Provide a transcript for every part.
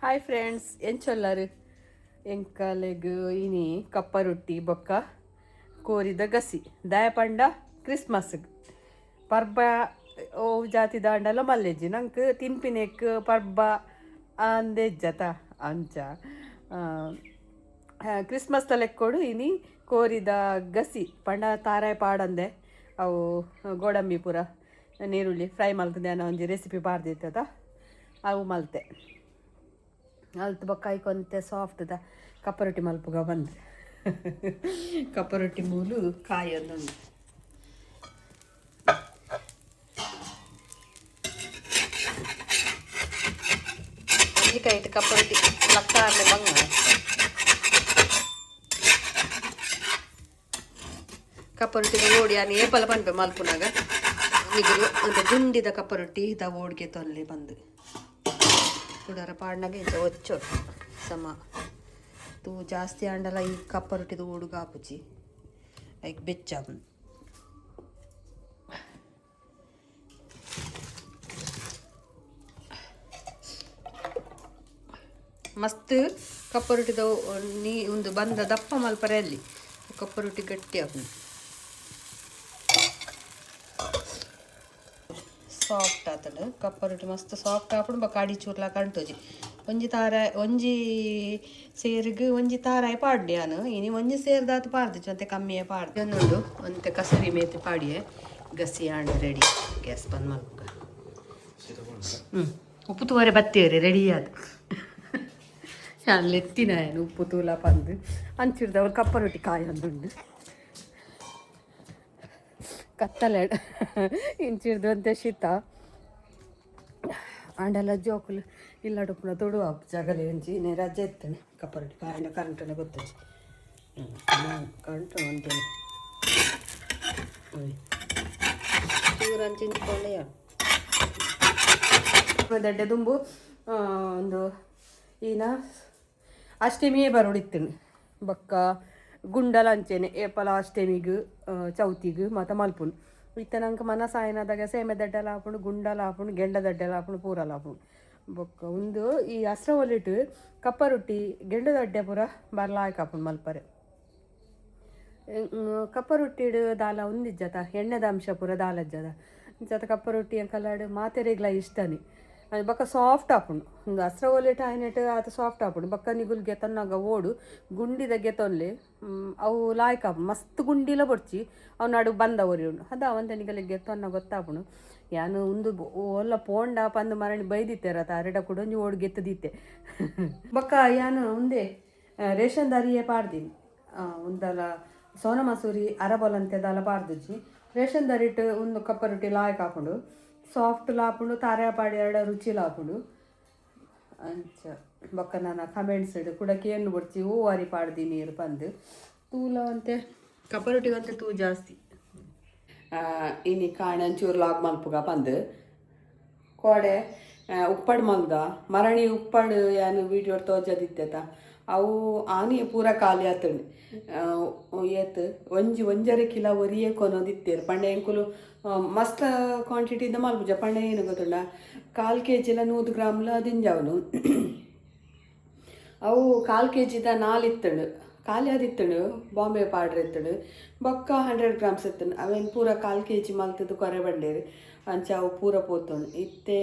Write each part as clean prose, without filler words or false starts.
hi friends ಎಂಚೊಲ್ಲರು ಎಂಕಲೆಗ್ ಇನಿ ಕಪ್ಪ ರೊಟ್ಟಿ ಬೊಕ್ಕ ಕೋರಿದ ಗಸಿ ದಯಪಂಡ ಕ್ರಿಸ್ಮಸ್ಗ್ ಪರ್ಬ ಓ ಜಾತಿ ದಾಂಡಲ ಮಲ್ಲೆಜ್ಜಿ ನಂಗೆ ತಿನ್ಪಿನೆಕ್ ಪರ್ಬ ಅಂದೆಜ್ಜತ ಅಂಚ ಕ್ರಿಸ್ಮಸ್ ತಲೆಕ್ಕೊಡು ಇನಿ ಕೋರಿದ ಗಸಿ ಪಂಡ ತಾರಾಯ ಪಾಡಂದೆ ಅವು ಗೋಡಂಬಿ ಪೂರ ನೀರುಳ್ಳಿ ಫ್ರೈ ಮಲ್ತದೆ ಅನ್ನೋ ಒಂಜಿ ರೆಸಿಪಿ ಪಾಡ್ದಿತ್ತದ ಅವು ಮಲ್ತೆ ಅಲ್ತು ಬೊಕ್ಕ ಐಕೊಂತೆ ಸಾಫ್ಟ್ದ ಕಪ್ಪ ರೊಟ್ಟಿ ಮಲ್ಪುಗ ಬಂದು ಕಪ್ಪ ರೊಟ್ಟಿ ಮೂಲು ಕಾಯಿ ಒಂದೊಂದು ಅಂಜಿಕಾಯಿ ಇಟ್ಟು ಕಪ್ಪ ರೊಟ್ಟಿ ಲಕ್ಕ ಆರ್ಲೆ ಬಂಗ ಕಪ್ಪ ರೊಟ್ಟಿಗೆ ಓಡಿ ಅನು ಏಪಲ ಪನ್ಪೆ ಮಲ್ಪುನಾಗ ನಿಗುಲು ಒಂದು ಗುಂಡಿದ ಕಪ್ಪ ರೊಟ್ಟಿ ಇದ ಓಡಿಗೆ ತೊಲ್ಲೆ ಬಂದು ಕುಡರ ಪಾಡ್ನಾಗ ಇಂಚ ಒಚ್ಚು ಸಮ ತೂ ಜಾಸ್ತಿ ಅಂಡಲ ಈ ಕಪ್ಪ ರೊಟ್ಟಿದು ಓಡುಗ ಆಪುಜಿ ಐಕ್ ಬೆಚ್ಚ ಮಸ್ತ್ ಕಪ್ಪ ರೊಟ್ಟಿದ ನೀ ಒಂದು ಬಂದ ದಪ್ಪ ಮಲ್ಪರೆ ಅಲ್ಲಿ ಕಪ್ಪ ರೊಟ್ಟಿ ಗಟ್ಟಿ ಆಪು ಸಾಫ್ಟ್ ಆತಡು ಕಪ್ಪ ರೊಟ್ಟಿ ಮಸ್ತ್ ಸಾಫ್ಟ್ ಆಪುಡು ಬೊಕ್ಕ ಅಡಿ ಚೂರ್ಲ ಕಂಟೋಜಿ ಒಂಜಿ ತಾರಾಯ ಒಂಜಿ ಸೇರಿಗೆ ಒಂಜಿ ತಾರಾಯ ಪಾಡ್ಡೆ ನಾನು ಇನಿ ಒಂಜಿ ಸೇರ್ದಾತು ಪಾಡ್ದಿಚ್ಚು ಅಂತೆ ಕಮ್ಮಿಯೇ ಪಾಡ್ದೆ ಒಂದುಂಡು ಒಂತೆ ಕಸೂರಿ ಮೇತಿ ಪಾಡಿಯೇ ಗಸಿ ಆಂಡ್ ರೆಡಿ ಗ್ಯಾಸ್ ಬಂದ್ ಮಲ್ಪುಗ ಉಪ್ಪು ತೂವರೆ ಬತ್ತೇರಿ ರೆಡಿ ಆದ ಅಲ್ಲೆತ್ತಿನ ಏನು ಉಪ್ಪು ತೂಲ ಬಂದು ಅಂಚಿಡ್ದವ್ರು ಕಪ್ಪ ರೊಟ್ಟಿ ಕಾಯಿ ಒಂದುಂಡು ಕತ್ತಲೆ ಇಂಚಿಡ್ದು ಅಂತೆ ಶೀತ ಆಂಡೆಲ್ಲ ಜೋಕುಲು ಇಲ್ಲಡುಪುನ ತೊಡುವ ಜಗಲಿ ಒಂಜಿ ನೇ ರಜೆ ಇರ್ತೇನೆ ಕಪ್ಪ ರೊಟ್ಟಿ ಕಾಯಿನ ಕರೆಂಟನೆ ಗೊತ್ತಜ್ಜಿ ಕರೆಂಟ್ ಅಂತೇಳಿ ಚೂರು ಅಂಚಿಂಚ್ಕೊಂಡೆ ದಡ್ಡೆ ದುಂಬು ಒಂದು ಈನ ಅಷ್ಟಮಿಯೇ ಬರೋಡಿತ್ತೇನೆ ಬೊಕ್ಕ ಗುಂಡಲ ಅಂಚೆನೆ ಏಪಲ ಅಷ್ಟಮಿಗೂ ಚೌತಿಗೂ ಮತ್ತು ಮಲ್ಪುನು ಇತ್ತ ನಂಗೆ ಮನ ಸಾಯನದಾಗ ಸೇಮೆ ದಡ್ಡೆಲ ಹಾಪುಂಡು ಗುಂಡಲ ಹಾಪುಂಡು ಗೆಂಡ ದಡ್ಡೆಲ ಹಾಪುಂಡು ಪೂರಲ ಹಾಪುಂಡು ಬೊಕ್ಕ ಒಂದು ಈ ಹಸ್ರ ಒಲಿಟ್ಟು ಕಪ್ಪ ರೊಟ್ಟಿ ಗೆಂಡ ದಡ್ಡೆ ಪೂರ ಬರ್ಲಾಯ್ಕ ಹಾಪುಂಡು ಮಲ್ಪರೆ ಕಪ್ಪ ರೊಟ್ಟಿಡು ದಾಲ ಒಂದಿಜ್ಜತ ಎಣ್ಣೆದ ಅಂಶ ಪೂರ ದಾಲಜ್ಜದ ಜತ ಕಪ್ಪ ರೊಟ್ಟಿ ಅಂಕಲಾಡು ಮಾತೆರೆಗ್ಲ ಇಷ್ಟನಿ ಅದು ಬೊಕ್ಕ ಸಾಫ್ಟ್ ಆಪುಂಡು ಒಂದು ಹಸ್ರ ಒಲಿಟ್ಟು ಆಯ್ನೆಟ್ಟು ಆತ ಸಾಫ್ಟ್ ಆಪುಂಡು ಬೊಕ್ಕ ನಿಗುಲ್ ಗೆತನ್ನಾಗ ಓಡು ಗುಂಡಿದ ಗೆತೊನ್ಲೆ ಅವು ಲಾಯ್ಕ ಆಪುಂಡು ಮಸ್ತ್ ಗುಂಡಿಲ ಬೊಡ್ಚಿ ಅವು ನಡು ಬಂದ ಒರಿ ಉಂಡು ಅದ ಅವಂತ ನಿಗಲೆ ಗೆತನ್ನ ಗೊತ್ತಾಪುಂಡು ಯಾನು ಒಂದು ಒಲ್ಲ ಪೋಂಡ ಪಂದು ಮರಣಿ ಬೈದಿತ್ತೇರತ ಅರೆಡ ಕೂಡ ಒಂಜಿ ಓಡು ಗೆತ್ತದಿತ್ತೆ ಬೊಕ್ಕ ಯಾನು ಒಂದೇ ರೇಷನ್ ದಾರಿಯೇ ಪಾಡ್ದೀನಿ ಒಂದಲ ಸೋನ ಮಸೂರಿ ಅರಬೊಲಂತೆದಲ ಪಾಡ್ದಿಜ್ಜಿ ರೇಷನ್ ದಾರಿಟ್ಟು ಒಂದು ಕಪ್ಪ ರೊಟ್ಟಿ ಲಾಯ್ಕ ಹಾಪುಂಡು ಸಾಫ್ಟ್ ಲಾಪುಂಡು ತಾರಾಯ ಪಾಡಿ ಎರಡು ರುಚಿ ಲಾಪುಂಡು ಅಂಚ ಬೊಕ್ಕ ನಾನು ಕಮೆಂಟ್ಸ್ ಇಡು ಕುಡಕ್ಕೆ ಏನು ಬಿಡ್ತಿ ಹೂವಾರಿ ಪಾಡ್ದಿ ನೀರು ಬಂದು ತೂಲ ಅಂತೆ ಕಪ್ಪ ರೊಟ್ಟಿಗೆ ಅಂತೆ ತೂ ಜಾಸ್ತಿ ಇನಿ ಕಾಣೆ ಒಂಚೂರು ಲಾಗ್ ಮಲ್ಪುಗ ಬಂದು ಕೋಡೆ ಉಪ್ಪಡು ಮಲ್ದ ಮರಣಿ ಉಪ್ಪಡು ಏನು ವೀಡಿಯೋ ತೋಜದಿತ್ತೇತ ಅವು ಆನೆಯ ಪೂರ ಖಾಲಿ ಆತಂಡು ಏತ್ ಒಂಜರೆ ಕಿಲೋ ಒರಿಯೇ ಕೊನೋದಿತ್ತೇರು ಪಂಡೆ ಎಂಕುಲು ಮಸ್ತ್ ಕ್ವಾಂಟಿಟಿದ ಮಲ್ಪುಜ ಪಂಡೆ ಏನು ಗೊತ್ತುಂಡ 1/4 kg 100 ಗ್ರಾಮ್ಲ ದಿಂಜವನು ಅವು 1/4 kg 4 ಇತ್ತಂಡು ಖಾಲಿ ಆದಿತ್ತಂಡು ಬಾಂಬೆ ಪಾಡ್ರೆ ಇತ್ತಂಡು ಬೊಕ್ಕ 100 ಗ್ರಾಮ್ಸ್ ಇತ್ತಂಡು ಅವೇನು ಪೂರ 1/4 kg ಮಲ್ತದ್ದು ಕೊರೆ ಬಂಡೇರಿ ಅಂಚ ಅವು ಪೂರ ಪೋತುಂಡು ಇತ್ತೆ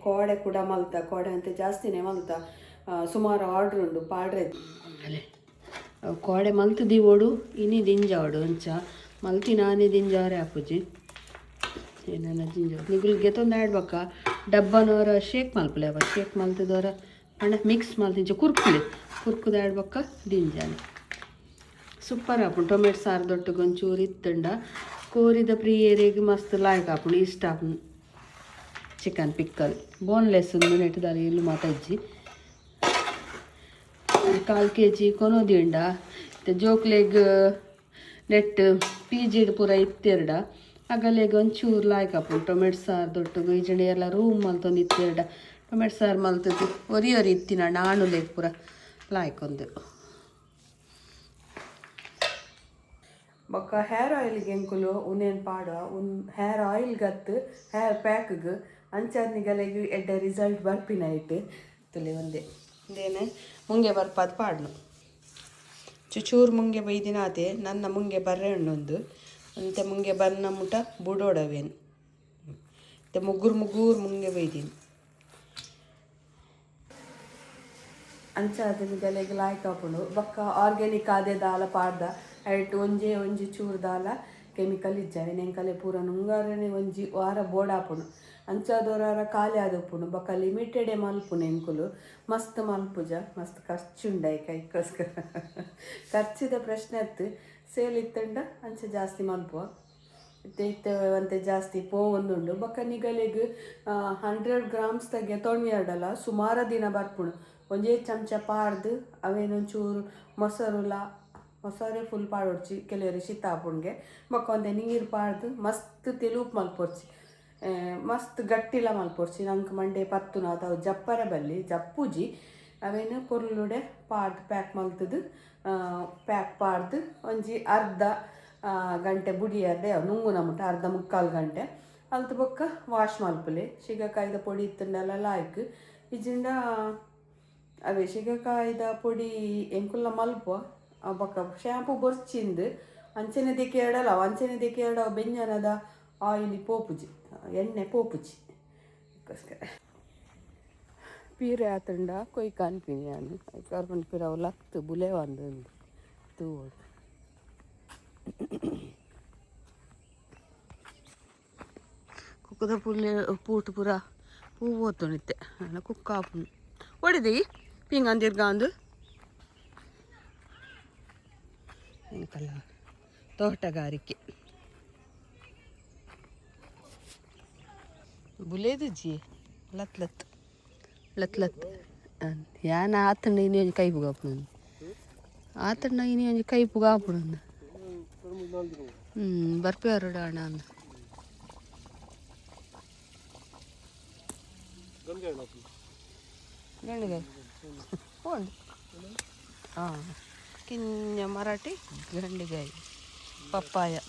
ಕೋಡೆ ಕೂಡ ಮಲ್ತ ಕೋಡೆ ಅಂತ ಜಾಸ್ತಿನೇ ಮಲ್ತ ಸುಮಾರು ಆರ್ಡ್ರ್ ಉಂಡು ಪಾಡ್ರೆ ಕೋಡೆ ಮಲ್ತದಿ ಓಡು ಇನಿ ದಿಂಜಾವಡು ಅಂಚ ಮಲ್ತಿ ನಾನೇ ದಿಂಜಾರೆ ಹಾಪುಜಿ ಏನೇನ ದಿಂಜ ನಿಗುಲ್ ಗೆತ್ತೊಂದು ಆಡ್ಬೇಕ ಡಬ್ಬನವರ ಶೇಕ್ ಮಲ್ಪಲೆ ಅವ ಶೇಕ್ ಮಲ್ತದವರ ಅಣ್ಣ ಮಿಕ್ಸ್ ಮಲ್ತಿಂಚ ಕುರ್ಕುದ ಆಡ್ಬೇಕ ದಿಂಜಾನೆ ಸೂಪರ್ ಹಾಪುಂಡು ಟೊಮೆಟೊ ಸಾರು ದೊಟ್ಟಗೆ ಒಂಚೂರು ಇತ್ತಂಡ ಕೋರಿದ ಪ್ರಿಯರಿಗೆ ಮಸ್ತ್ ಲಾಯ್ಕ್ ಹಾಪುಂಡು ಇಷ್ಟ ಹಾಪುಂಡು ಚಿಕನ್ ಪಿಕ್ಕಲ್ ಬೋನ್ಲೆಸ್ ಒಂದು ನೆಟ್ಟದಲ್ಲಿ ಇಲ್ಲು ಮಾತಾಜ್ಜಿ 1/4 kg ಕೊನೋದಿಂಡ ಜೋಕ್ಲೆಗ್ ನೆಟ್ PG ಪೂರ ಇತ್ತೆರಡ ಅಗಲೆಗ್ ಒಂಚೂರು ಲಾಯ್ಕ್ ಹಾಪುಂಡು ಟೊಮೆಟೊ ಸಾರು ದೊಟ್ಟಗು ಈಜಣೆ ಎಲ್ಲ ರೂಮ್ ಮಲ್ತೊಂದು ಇತ್ತೆರಡ ಟೊಮೆಟೊ ಸಾರು ಮಲ್ತದ್ದು ಒರಿ ಇತ್ತಿನ ನಾಣುಲೆಗ್ ಪೂರ ಲಾಯ್ಕ್ ಒಂದು ಬೊಕ್ಕ ಹೇರ್ ಆಯಿಲ್ಗೆ ಎಂಕುಲು ಉನೇನು ಪಾಡ ಹೇರ್ ಆಯಿಲ್ ಗತ್ತು ಹೇರ್ ಪ್ಯಾಕ್ಗೆ ಅಂಚಾದ್ನಿಗಲೆಗ್ ಎಡ್ಡೆ ರಿಸಲ್ಟ್ ಬರ್ಪಿನ ಇಟ್ಟು ತುಲೆ ಒಂದೇ ಇದೇನೆ ಮುಂಗೆ ಬರ್ಪಾದ ಪಾಡ್ನು ಚೂರು ಮುಂಗೆ ಬೈದಿನ ಆತೆ ನನ್ನ ಮುಂಗೆ ಬರ್ರೆ ಹಣ್ಣೊಂದು ಅಂತೆ ಮುಂಗೆ ಬನ್ನ ಮುಟ ಬುಡೋಡವೇನು ಮತ್ತೆ ಮುಗ್ಗುರು ಮುಂಗೆ ಬೈದೀನಿ ಅಂಚ ಅದನ್ನ ಗಲೆಗೆ ಲಾಯ್ಕ್ ಹಾಕೊಂಡು ಬೊಕ್ಕ ಆರ್ಗ್ಯಾನಿಕ್ ಆದೇ ದಾಲ ಪಾಡ್ದ ಐಟ್ ಒಂಜಿ ಚೂರು ದಾಲ ಕೆಮಿಕಲ್ ಇಜ್ಜಾವೆ ನೆಂಕಲೆ ಪೂರ ನುಂಗಾರನೆ ಒಂಜಿ ವಾರ ಬೋರ್ಡ್ ಹಾಪುಂಡು ಅಂಚಾದವರ ಖಾಲಿ ಆದಪ್ಪುಂಡು ಬೊಕ್ಕ ಲಿಮಿಟೆಡೇ ಮಲ್ಪುನು ಎಂಕುಲು ಮಸ್ತ್ ಮಲ್ಪುಜ ಮಸ್ತ್ ಖರ್ಚುಂಡಾಯಿ ಕೈಕೋಸ್ಕರ ಖರ್ಚಿದ ಪ್ರಶ್ನೆ ಅತ್ತು ಸೇಲ್ ಇತ್ತಂಡ ಅಂಚ ಜಾಸ್ತಿ ಮಲ್ಪುವ ಇತ್ತ ಅಂತೆ ಜಾಸ್ತಿ ಪೋವೊಂದುಂಡು ಬೊಕ್ಕ ನಿಗಲೆಗ್ 100 grams ತಗೆ ತೊಣ್ಯಾಡಲ್ಲ ಸುಮಾರ ದಿನ ಬರ್ಪುಂಡು ಒಂಜೇ ಚಮಚ ಪಾಡ್ದು ಅವೇನೊಂಚೂರು ಮೊಸರೇ ಫುಲ್ ಪಾಡೊಡ್ಚಿ ಕೆಲವರು ಶೀತ ಹಾಪುಂಡ್ಗೆ ಬೊಕ್ಕ ಒಂದೆ ನೀರು ಪಾಡ್ದು ಮಸ್ತ್ ತೆಲುಪ್ ಮಲ್ಪೊಡ್ಚಿ ಮಸ್ತ್ ಗಟ್ಟಿಲ ಮಲ್ಪೊಡ್ಚಿ ನಂಗೆ ಮಂಡೆ ಪತ್ತುನ ಅದಾವು ಜಪ್ಪರ ಬಲ್ಲಿ ಜಪ್ಪುಜಿ ಅವೇನು ಪೊರ್ಲುಡೆ ಪಾಡ್ದು ಪ್ಯಾಕ್ ಮಲ್ತದು ಪ್ಯಾಕ್ ಪಾಡ್ದು ಒಂಜಿ ಅರ್ಧ ಗಂಟೆ ಬುಡಿಯರ್ದೆ ನುಂಗುನ ಮುಟ್ಟ ಅರ್ಧ ಮುಕ್ಕಾಲು ಗಂಟೆ ಅಲ್ತು ಬೊಕ್ಕ ವಾಶ್ ಮಲ್ಪಲೆ ಶಿಗಕಾಯ್ದ ಪೊಡಿ ಇತ್ತಂಡೆಲ್ಲ ಲಾಯ್ಕ್ ಇಜಿಂದ ಅವೇ ಶಿಗಕಾಯ್ದ ಪೊಡಿ ಎಂಕುಲ್ಲ ಮಲ್ಪುವ ಬೊಕ್ಕ ಶ್ಯಾಂಪು ಬೊರ್ಚಿಂದು ಅಂಚನೆ ಕೇಳಲ್ಲ ಅಂಚನೆ ಕೇಳ ಬೆಂಜನದ ಆಯಿಲಿ ಪೋಪುಜಿ ಎಣ್ಣೆ ಪೋಪುಜಿ ಅದಕ್ಕೋಸ್ಕರ ಪೀರೆ ಆತಂಡ ಕೊಯ್ ಕಾನ್ಪಿನಿ ನಾನು ಕಾರ್ಬನ್ ಪೀರ ಅವು ಲಕ್ತು ಬುಲೆ ಒಂದು ತೂವೋಡು ಕುಕ್ಕದ ಪೂಟ್ ಪೂರ ಪೂ ಓದ್ತೊಣಿತ್ತೆ ನಾನು ಕುಕ್ಕ ಹಾಪುನು ಹೊಡಿದಿ ಪಿಂಗ್ ಅಂದಿರ್ಗಾಂದು ಏನಕ್ಕಲ್ಲ ತೋಟಗಾರಿಕೆ ಬುಲೇದು ಜಿ ಲತ್ ಯಾನ ಆತಂಡ ಇನಿ ಒಂಜಿ ಕೈ ಪುಗಾಪು ನಾನು ಆತಂಡ ಇನಿ ಒಂಜಿ ಕೈ ಪುಗಾಪು ನಂದು ಬರ್ಪೇರು ಡಾಣ ಅಂದ ಗಂಡಿಗಾಯಿ ಉಂಡು ಹಾಂ ಕಿಂಜ ಮರಾಠಿ ಗಂಡಿಗಾಯಿ ಪಪ್ಪಾಯ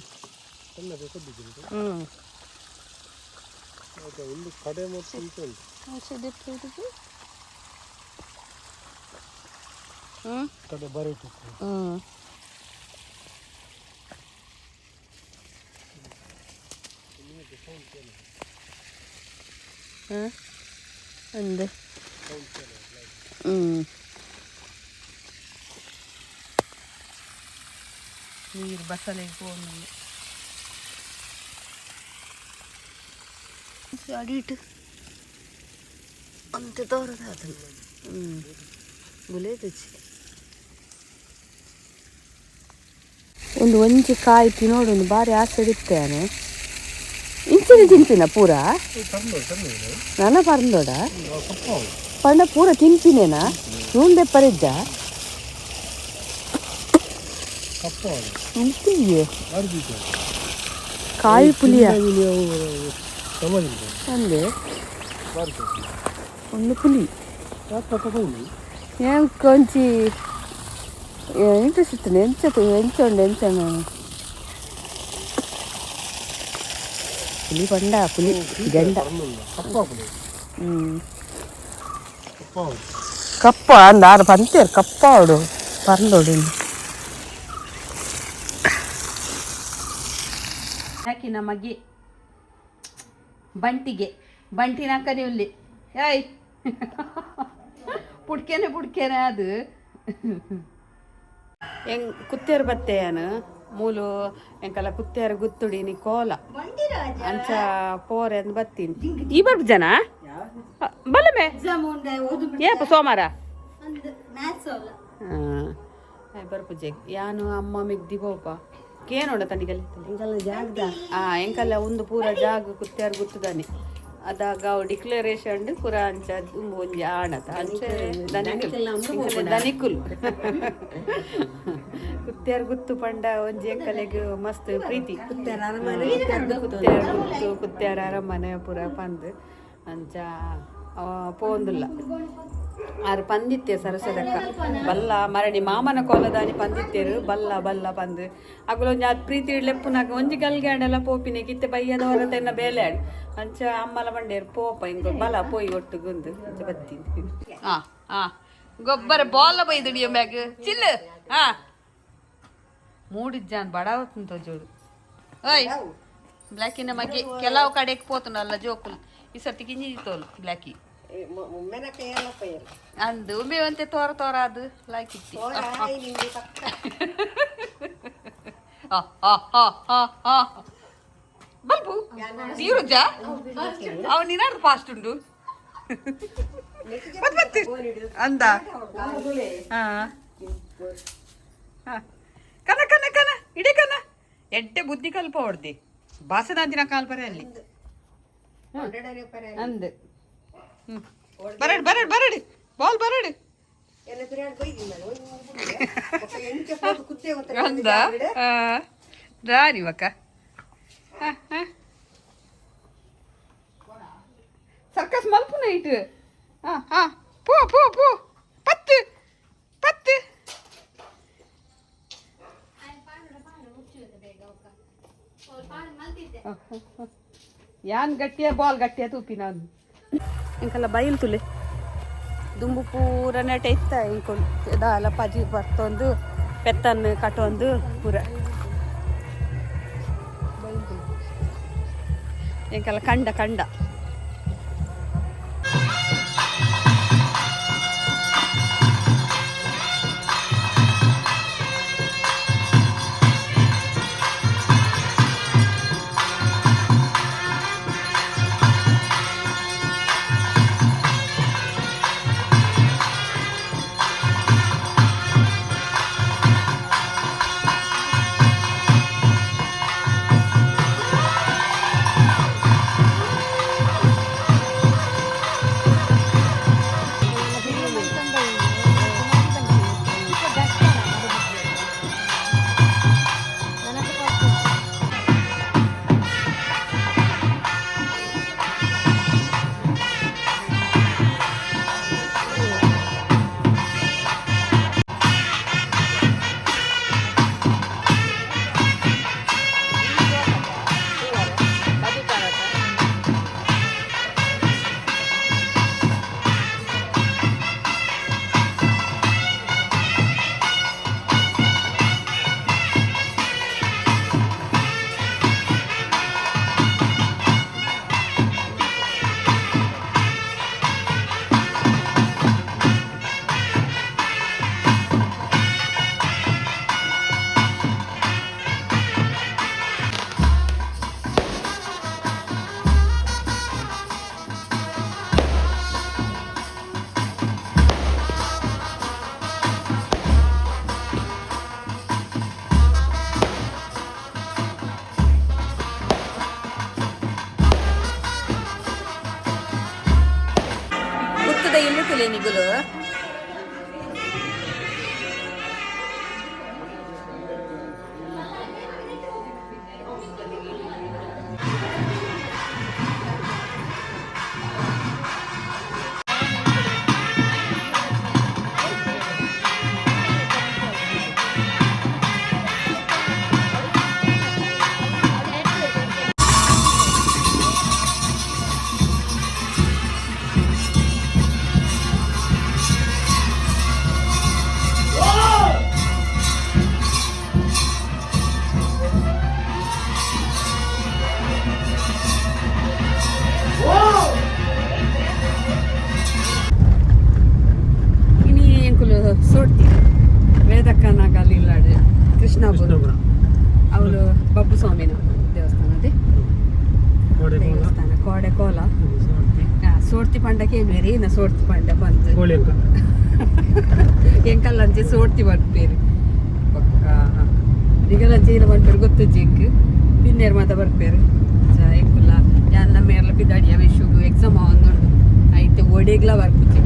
ഉണ്ട് ನೀರು ಬಸಳೆಗೆ പോകുന്നുണ്ട് ಅಡಿಟ್ಟು ಅಂತೆ ತೋರದ ಅದನ್ನು ಗುಲೆ ತೆಚ್ಚಿ ಒಂಜಿ ಕಾಯಿ ತಿನ್ನೋಡು ಭಾರಿ ಆಸೆ ಇರ್ತೇನೆ ಇಂಚಿನ ತಿಂಪಿನ ಪೂರ ನನ್ನ ಪರಂದೋಡ ಪಂಡ ಪೂರ ತಿಂಪಿನೇನಾ ನೂಂಡೆ ಪರಿಜ್ಜ ಕಾಯಿ ಪುಲಿಯ ಅಂದೆ ಒಂದು ಪುಲಿ ಏನ್ ಕೊಂಚಿ ಇಂಟ್ರೆಸ್ಟ್ ಇತ್ತು ಎಂಚೋಂಡು പുലി പണ്ടാ പുലി ഗണ്ട ಕಪ್ಪ ಅಂದ ಆರು ಪಂತೇರು ಕಪ್ಪ ಅವಡು ಪರಂದೋಡು ಹಾಕಿ ನಮಗೆ ಬಂಟಿನ ಕರಿ ಉಲ್ಲಿ ಏಯ್ ಪುಡ್ಕೇನೆ ಅದು ಹೆಂಗ್ ಕುತ್ತೇರು ಬತ್ತೆಯನು ಮೂಲು ಎಂಕಲ್ಲ ಕುತ್ತೇರು ಗುತ್ತುಡಿ ನೀ ಕೋಲ ಅಂಚ ಪೋರೆ ಅಂದ್ ಬತ್ತೀನಿ ಈ ಬರ್ಬ ಜನ ಬಲಮೆ ಏಪ ಸೋಮಾರ ಬರ್ಪುಜೆ ಯಾನು ಅಮ್ಮ ಮೆಗ್ದಿ ಬೋಪ ಕೇನೋಡ ತನಿಗಲ್ಲ ಎಂಕಲ್ಲ ಒಂದು ಪೂರ ಜಾಗ ಕುತ್ತೇರು ಗುತ್ತುದಾನೆ ಅದಾಗ ಅವು ಡಿಕ್ಲರೇಷನ್ ಪೂರ ಅಂಚ ಒಂಜಿ ಆಣತ ಅಂಚ ದನಿಕುಲ್ ಕುತ್ತೇರು ಗುತ್ತು ಪಂಡ ಒಂಜಿ ಎಂಕಲೆಗ್ ಮಸ್ತ್ ಪ್ರೀತಿ ಕುತ್ತೇರು ಅರಮನೆ ಪೂರ ಪಂದ್ ಅಂಚ ಪೋಂದುಲ್ಲ ಆರು ಪಂದಿತ್ತೆ ಸರಸ್ವತಕ್ಕ ಬಲ್ಲ ಮರಣಿ ಮಾಮನ ಕೋಲದಾನಿ ಪಂದಿತ್ತೇರು ಬಲ್ಲ ಪಂದ್ ಅಗುಲೊಂಜಿ ಅದು ಪ್ರೀತಿ ಲೆಪ್ಪುನಾಗ ಒಂಜಿ ಗಲ್ಗ್ಯಾಂಡೆಲ್ಲ ಪೋಪಿನ ಕಿತ್ತೆ ಬಯ್ಯದವರ ತೆನ್ನ ಬೇಲೆಯಾಡು ಅಂಚ ಅಮ್ಮಲ ಬಂಡೇರು ಪೋಪ ಹಿಂಗ ಬಲ ಪೋಯಿ ಒಟ್ಟುಗುಂದು ಅಂಚ ಬತ್ತೀನಿ ಗೊಬ್ಬರ ಬಾಲ್ ಬೈದುಡಿಯೋ ಮ್ಯಾಗ ಚಿಲ್ಲು ಹಾ ಮೂಡಿಜ್ಜಾನ್ ಬಡಾವತ್ತಂತ ಜೋಡು ಓಯ್ ಬ್ಲ್ಯಾಕಿನ ಮಗೆ ಕೆಲವು ಕಡೆಗೆ పోతున్నಲ್ಲ జోకులు ఈ సర్తి కింది తోలు బ్లాకి అందు మేమంతే తోర తోర అది లైక్ ఇచ్చి బల్బు తీరుజా అవు నినాడు ఫాస్ట్ ఉండు అందా ಕನ ಕನ ಕನ ಇಡೀ ಕನ ಎಡ್ಡೆ ಬುದ್ಧಿ ಕಲ್ಪ ಹೊಡ್ದೆ ಬಾಸದಾಂತಿನ ಕಾಲ್ ಬರ ಅಲ್ಲಿ ಅಂದ್ ಬರಡ್ ಬರಡ್ ಬರಡ್ ಬಾಲ್ ಬರಡ್ ಅಂದ ರಾನಿವಕ್ಕ ಸರ್ಕಸ್ ಮಲ್ಪುನ ಇಟ್ಟು ಪೋ ಪೋ ಪೋ ಪತ್ತು ಪತ್ತು ಯಾನ್ ಗಟ್ಟಿಯ ಬಾಲ್ ಗಟ್ಟಿಯ ತೂಪಿ ನಾನು ಇಂಕಲ್ಲ ಬೈಲ್ ತುಲೆ ದುಂಬು ಪೂರ ನೆಟ ಇತ್ತ ಇಂಕೊಂಡು ದಾಲ ಪಜಿ ಬರ್ತೊಂದು ಪೆತ್ತನ್ನು ಕಟ್ಟೊಂದು ಪೂರ ಇಂಕಲ್ಲ ಕಂಡ ಕಂಡ ಇಲ್ಲುತ್ತಲೇ ನಿಗುಲು ಸೋಡ್ತಿ ವೇದಕ್ಕನಾಗಲ್ಲಿ ಇಲ್ಲಾಡು ಕೃಷ್ಣಾಪುರ ಅವಳು ಬಬ್ಬು ಸ್ವಾಮಿನ ದೇವಸ್ಥಾನ ಅದೇ ದೇವಸ್ಥಾನ ಕೋಡೆಕೋಲ ಸೋಡ್ತಿ ಪಂಡಕ್ಕೆ ಏನು ಬೇರೆ ಏನ ಸೋಡ್ತಿ ಪಂಡ ಬಂತು ಎಂಕಲ್ಲಂಚೆ ಸೋಡ್ತಿ ಬರ್ಪೇರು ಈಗಲಂಚೆ ಇಲ್ಲ ಬರ್ಪೇರು ಗೊತ್ತು ಜಿಂಕ್ ಪಿನ್ನೇರು ಮಾತ ಬರ್ಪೇರು ಎಂಕುಲ್ಲ ಎಲ್ಲ ಮೇರ್ಲ ಪಿದಾಡಿಯ ವಿಶುಗು ಎಕ್ಸಾಮ್ ಆವೊಂದುಂಡು ಐತೆ ಒಡೆಗ್ಲ ಬರ್ಪುಜಿ